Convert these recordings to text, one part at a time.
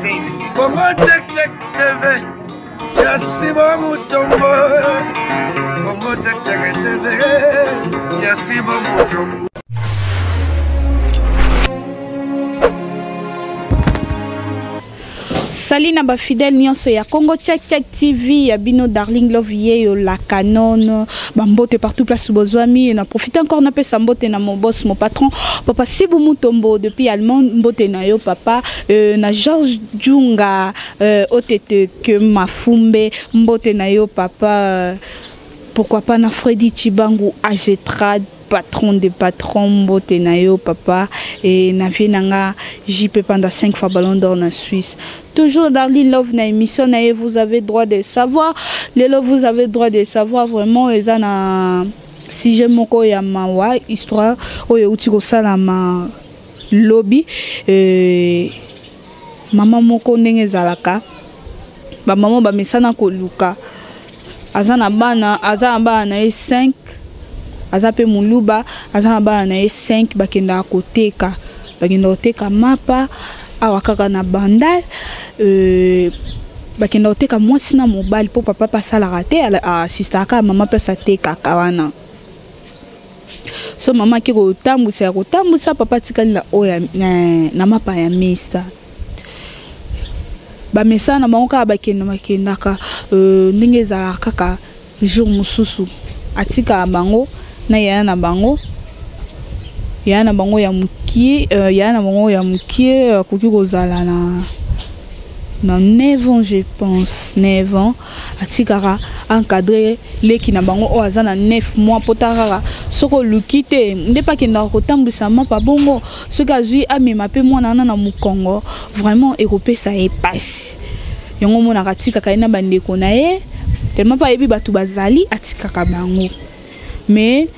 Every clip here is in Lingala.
Congo check check TV. Yasibo Mutombo. Congo check check TV. Yasibo Mutombo. Salut naba fidèle nyonso ya Congo Check Check TV ya bino Darling Love yo la canon bambote partout place bozwami na profite encore na pesa mbote na mon boss mon patron papa Sibu Mutombo depuis allemand mbote na yo papa na George Junga otete que mafumbe mbote na yo papa pourquoi pas na Freddy Chibangu Agetrad patron des patrons mbote na yo papa et na vienanga JP pendant 5 fois ballon d'or en Suisse. Toujours Darling Love na émission na vous avez droit de savoir les love vous avez droit de savoir vraiment eza na si j'aime moko ya mawa histoire oyo utiko sala ma lobby maman moko ndenge zalaka ba maman ba mesana ko luka azana bana 5 azape muluba azana bana 5 bakenda koteka mapa awakaka na bandal bakenda koteka mwasi na mobali po papa pasalaka te assistaka mama pesa teka kawana so mama ki kotambusa papa tikali na oya na mapa ya mesa ba mesa na bango ka bakendaka ndenge ezalaka kaka jour mususu atika bango na yana bango ya mukie koki kozala na 9 ans je pense 9 ans atikara encadré leki na bango o azana 9 mois potara soko lukite ndepa kenda kotambisa mapa bongo soki azui amema pe mwana na mukongo vraiment ekopesa epasi yango mona katika kaina bandeko na ye tellement pas ebi batu bazali atikaka bango mais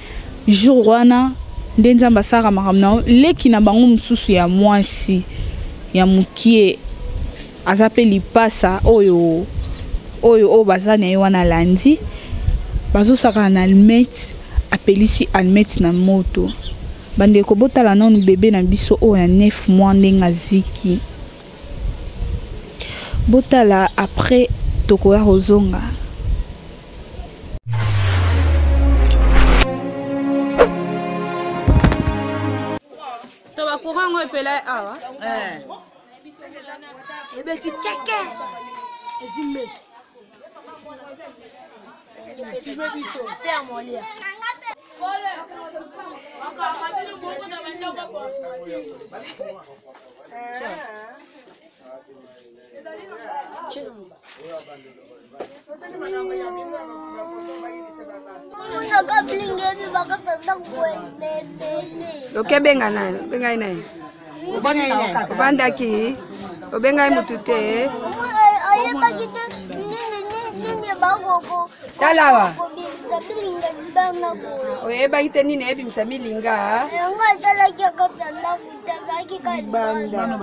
jour wana ndenza basara makamna leki na bango mususu ya mwasi ya mukie azape lipasa oyo bazana ye wana landi bazosaka na almet apelisi almet na moto bandeko botala nanu bebe na biso oyo ya 9 mois ndenga ziki botala après tokoya rozonga courant on peut là ah et ben tu check et zoom c'est à mon lit Oke benga nai. Obanda ki. Obenga mutute. Talawa. Oye ba iteni ne bimsa milinga.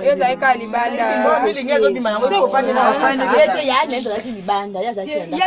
Yo za ika libanda. Milinga zo bimana ngo ko fanya na fanya. Yete ya nenda la libanda ya za kenda.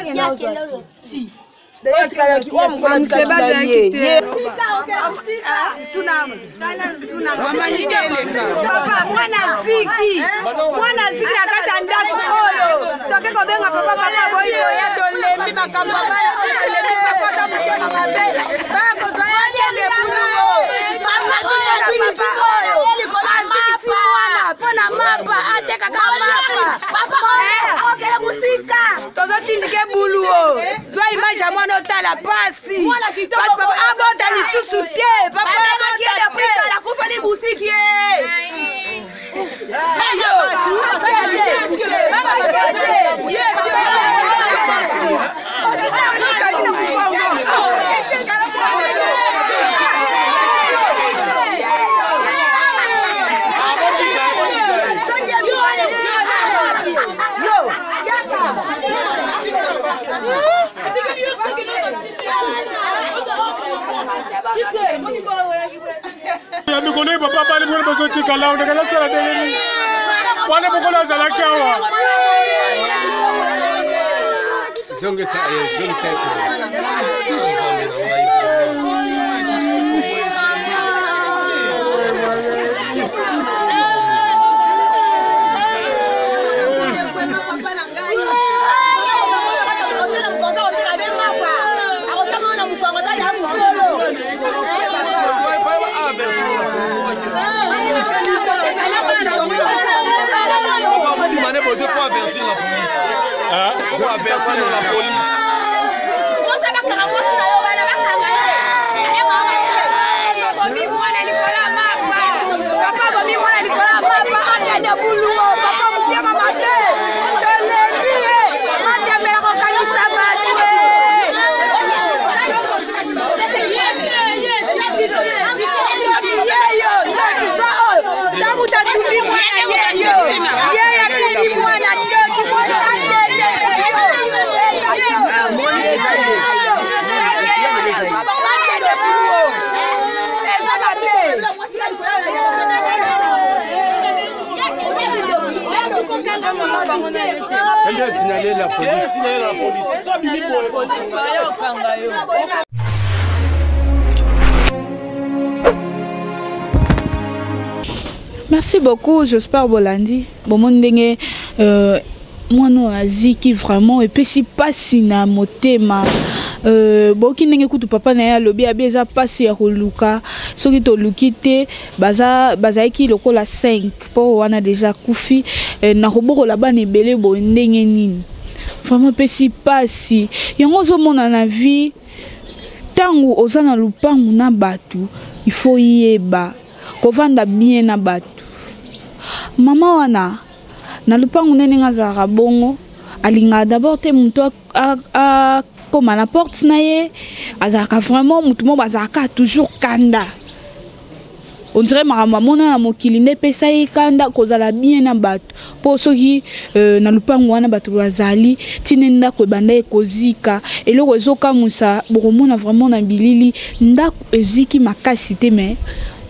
La passe. Abonda ni susuté. Papa la kufa ni boutique. Ya mikone papa bali mwana bazo tika lao ndakala sala dele wana mukona zala kawa zonge sa avertir dans la police. Merci beaucoup, j'espère Bolandi. Bon mon ndenge moi non aziki vraiment et puis si pas sina motema boki ndenge kutu papa na ya lobi abeza pasi ya koluka soki to lukite bazaki lokola 5 po wana déjà kufi na koboko la bana ebele bo ndenge nini vraiment pesi pasi yango zo mona na vie tangu ozana lupangu na batu il faut yeba kovanda bien na batu mama wana na lupangu nene ngazaka bongo alinga d'abord te mutu a comme à la porte naie azaka vraiment mutu mo bazaka toujours kanda on dirait maman na mokili ne pesa yi kanda kozala bien na batu po soki na lupangu wana batu bazali tinenda ko banda ekozika eloko ezoka musa bokomona vraiment na bilili ndako eziki makasi te mais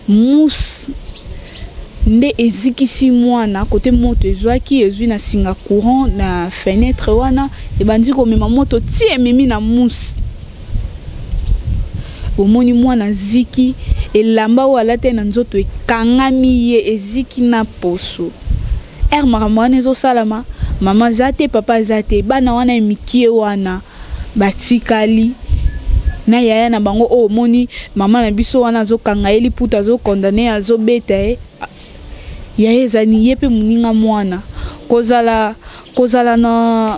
mousse nde ezikisi mwana côté moto ezwaki ezwi na singa courant na fenêtre wana ebandi komema moto ti ememi na mousse omoni mwana ziki elamba wala te na nzoto ekangami ye eziki na poso makambo wana ezosalama mama zate papa zate bana wana emikie wana batikali na yaya na bango omoni mama na biso wana azokanga ye liputa azokondane azobeta yaya ezani ye pe muninga mwana kozala na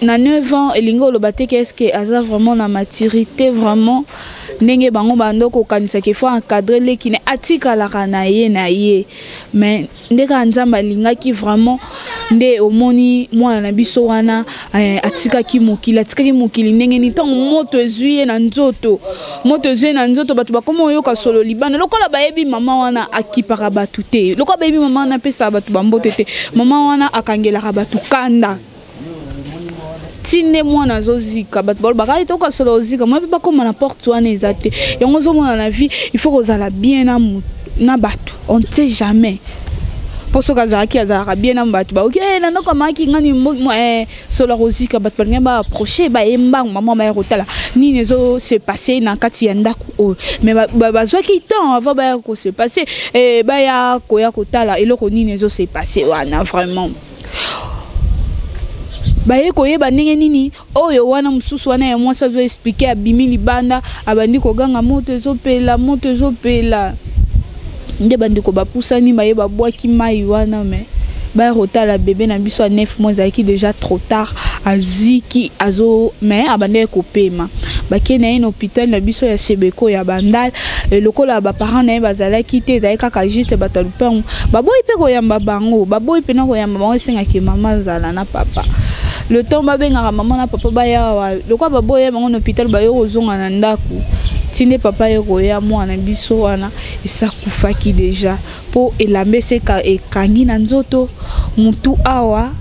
9 ans elingi oloba te est-ce que aza vraiment na maturité vraiment ndenge bango bando kokanisa ke faut encadrer lekine atikalaka na ye mais ndeka nzamba lingaki vraiment nde omoni mwana na biso wana atikaki mokili ndenge ni tango moto ezwi na nzoto bato bakoma oyoka solo libana lokola bayebi mama wana akipaka batu te lokola bayebi mama wana pesa batu bambote te mama wana akangelaka batu kanda tine mwana zozika bato balobaka etoka solo ozika moi pe bakoma na porte wana eza te yango ozomona na vie il faut kozala bien na bato on ne sait jamais poso kazaki azalaka bien na bato baoki nandoko amaki ngani solo kozika bato balingi baapproche bayembango mama baya kotala nini ezo se passe na kati ya ndako oyo mais bazwaki temps avant baya kose passe baya koya kotala eloko nini ezo se passe wana vraiment baye koyeba ndenge nini oyo wana mususu wana ya mwasi azo expliquer abimi libanda abandi koganga moto ezopela nde bandi ko bapusani baye babwaki mai wana mais baye kotala bébé na biso a 9 mois ezalaki déjà trop tard aziki azo mais abandi kopema bake na ye na hôpital na biso ya Sebeko ya Bandal lokola baparents na ye bazalaki te ezalaki kaka juste bato lupango baboyi mpe koyamba bango baboyi mpe na koyamba bango esengaki mama azala na papa le temps babengaka mama na papa bayawa lokola baboya bango na hôpital bayo kozonga na ndako tinde papa ye koya mwana biso wana esakufaki déjà po elambe seka ekangi na nzoto mutu awa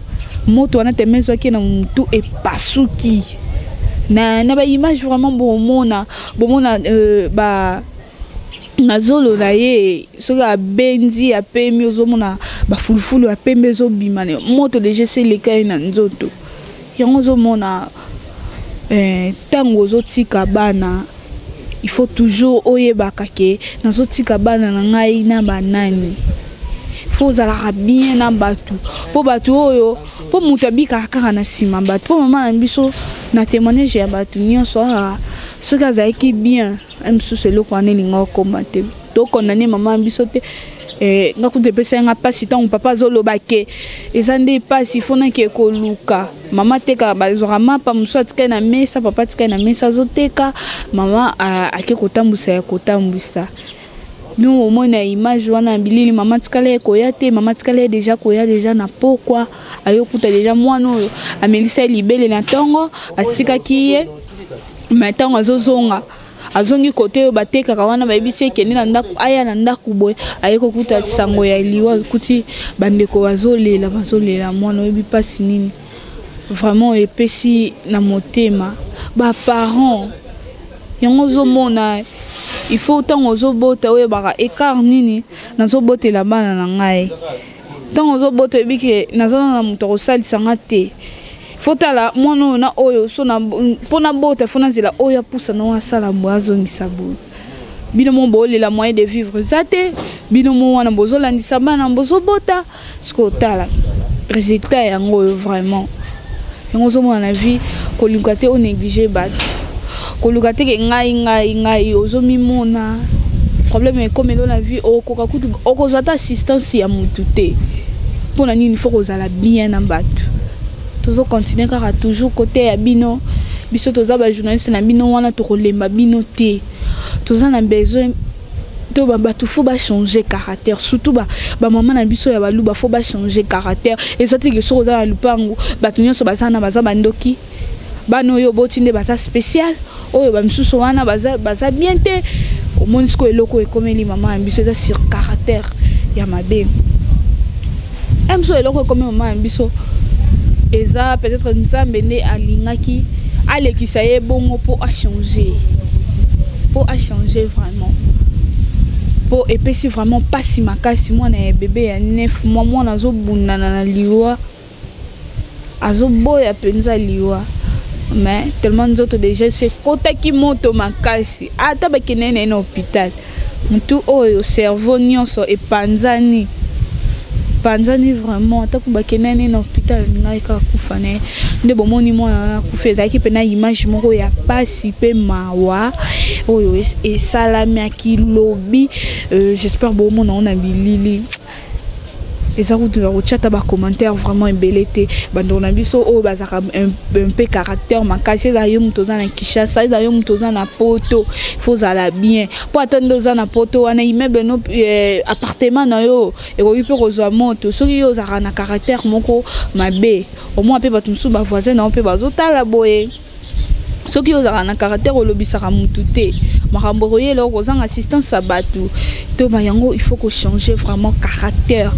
moto wana temezwaki na mutu epasuki na ba image vraiment bomona nazolo na ye soki abendi apemi ozomona bafulufulu apembi ezobima moto deja seleka ye na nzoto yango ozomona ntango ozotika bana il faut toujours oyebaka ke nazotika bana na ngai na banani faut ozalaka bien na batu po batu oyo po mutu abikaka kaka na nsima batu po mama na biso na témoignage ya batu nyonso soki azalaki bien mosusu eloko wana elinga okoma te to condamner maman biso te nga kutu pesa nga pasi tant papa zoloba ke ezande pasi fona ke koluka mama teka bazora mapa muso atika na mesa papa tika na mesa zoteka mama ake kotambusa ya kotambusa nous au moins na image wana bilili mama tikale koya te mama tikale déjà koya déjà na pokwa ayokuta déjà mwana oyo amelisa libele na tongo atika kiye matango azozonga azongi kote oyo batekaka wana bayebisi ekende na ndako aya na ndako boye ayeko kuta sango ya liwa kuti bandeko bazolela mwana oyebi pasi nini vraiment epesi na motema ba parents yango zomona il faut tant ozobota oyo baka écart nini nazobotela bana na ngai tant ozobota ebike nazona na moto kosalisa nga te fotala mwana na oyo so na pona bota fona zela oyo pusa no asala mwazo ngisabu bino mo bolela moyen de vivre zate bino mo wana bozolandisa bana bozobota sko tala résultat yango vraiment yango zo mona na vie koluka te o négliger bato koluka te ke ngai ozomimona problème est comme dans la vie okoka kutu okozata assistance ya mutu te pona nini faut kozala bien na bato tozo continuer kaka toujours côté ya bino biso toza ba journaliste na bino wana to kolemba bino te toza na besoin to ba bato faut ba changer caractère surtout ba maman na biso ya baluba faut ba changer caractère et ça te que so za lupangu bato nyonso bazana baza bandoki bano yo botinde baza spécial oyo ba misuso wana baza bien te au moins ko eloko ekomeli maman biso za sur caractère ya mabe amso eloko ekomeli maman biso eza peut-être nzambe ne alingaki alekisa ye bongo pour a changer vraiment pour epesi vraiment pasi makasi mwana ya bébé ya 9 mois mwana azobundana na liwa azoboya penza liwa mais tellement nzoto déjà c'est kotaki moto makasi ata bakenene na hôpital mutu oyo cerveau nyonso epanzani vraiment ata kubakenene na hôpital ngai ka kufane nde bomoni mwana na kufeza ki pena image moko ya pasi pe mawa oyo et salami akilobi j'espère bomona on a bilili eza kutu kochata ba commentaire vraiment embelete bando na biso o bazaka un peu caractère makasi za yo mutoza na Kinshasa za yo mutoza na poto faut ala bien po attendre za na poto wana immeuble no appartement na yo e ko bipe kozwa moto soki yo za na caractère moko mabe au moins pe batumsu ba voisin na pe bazotala boye soki yo za na caractère olobisaka mutu te makambo royelo kozanga assistance à batu to ba yango il faut ko changer vraiment caractère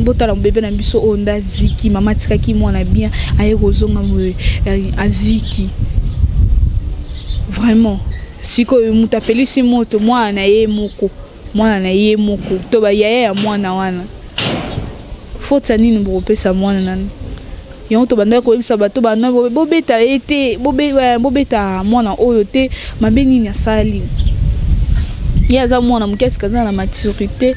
botala mbebe na biso onda ziki mama tikaki mwana bien aye kozonga aziki vraiment siko mutu apelisi moto mwana na ye moko to ba yaya ya mwana wana fota nini bopesa mwana nani yango to banda ko ebisa bato bana bobeta ete bobeta mwana oyo te mabe nini asali ya za mwana mukesi kaza na maturité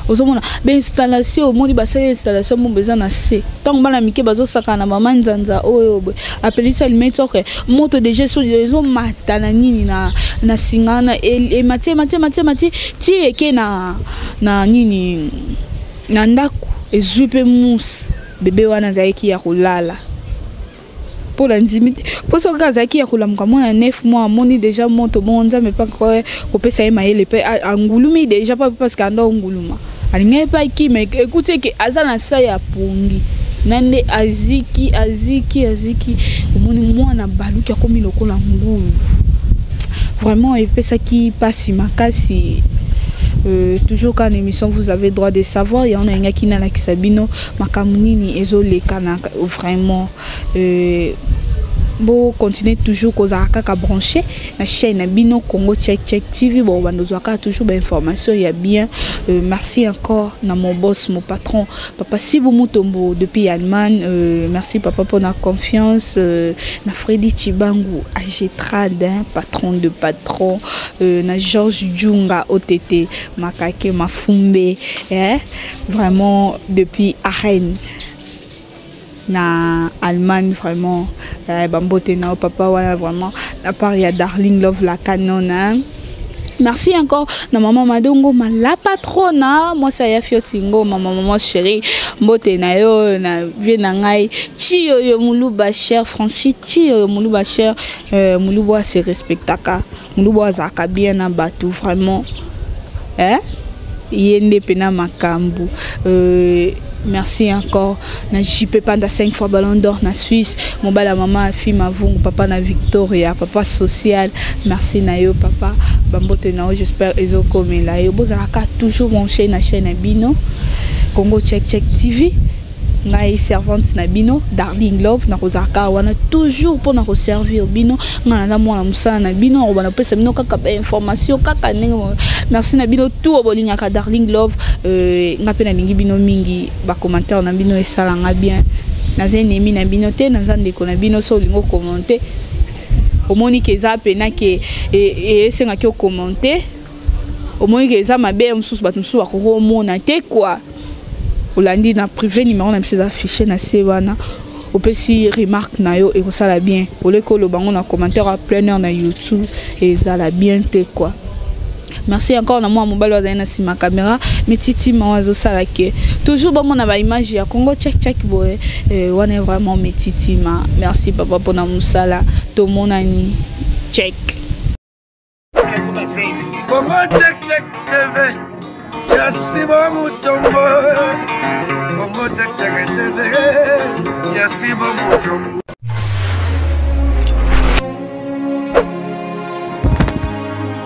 ozomona ba installation moni basali installation mo besoin na se tant bana mike bazosaka na mama nzanza oyo apelisa limite ok moto déjà so ezo matana nini na singana e mati ti eke na nini na ndako ezupe mus bebe wana zaiki ya kulala pour la intimité pour ce cas zaki ya kulamuka mona 9 mois moni déjà moto bonza mais pas ko pesa ye maele pe angulumi déjà pas parce qu'ando nguluma alinga pa ki mais écoutez que azana sa ya pongi nande aziki omoni mwana baluki akomi lokola ngulu vraiment epesa ki pasi makasi. Toujours quand l'émission vous avez droit de savoir, il y en a un qui n'a la kisabino makamunini ezole kana vraiment bon continuer toujours kozaka ka brancher la chaîne Bino Congo Check TV bon on nous a toujours des informations il y a bien merci encore na mon boss mon patron papa Sibu Mutombo depuis Allemagne merci papa pour la confiance na Freddy Chibangu AG Trad patron de patron na Georges Djunga OTT Makake Mafumbe vraiment depuis Arène na Allemagne vraiment bambote na papa wana vraiment à part il y a Darling Love la canon Merci encore na maman Madongo la patrona moi ça ya fiotingo maman chérie mbote na yo na vie na ngai ti yo muluba cher Francis ti yo muluba cher muluba se respectaka muluba zaka bien na batu vraiment yende pena makambu merci encore na JP Panda 5 fois ballon d'or na Suisse mon bala maman fille mavungu papa na Victoria papa social merci na yo papa bambote na yo j'espère ezo comme la yo bozalaka toujours mon chaîne na chaîne bino Congo check TV ngai servante na bino Darling Love na kozaka wana toujours pour na servir bino ngana na mwana musana na bino ko bana pesa bino kaka information kaka ndenge merci na bino tout bolinga ka Darling Love ngape na lingi bino mingi ba commentaire na bino esalanga bien na zenemi na bino te na zande ko na bino so lingo commenter omoni ke za pena ke esenga ki commenter omoni ke za mabe mususu batu mususu ko mona te quoi Olandi na privé numéro na message affiché na sewana opesi remarque na yo et ça la bien oleko lo bango na commentaire à plein heure na YouTube et ça la bien te quoi. Merci encore na moi mobile wa na sima caméra metiti mawazo sala ke toujours bon na ba image ya Congo check boy wana vraiment metiti ma merci papa pour na musala to monani check Congo check TV Yasiba Mutombo Congo check TV Yasiba Mutombo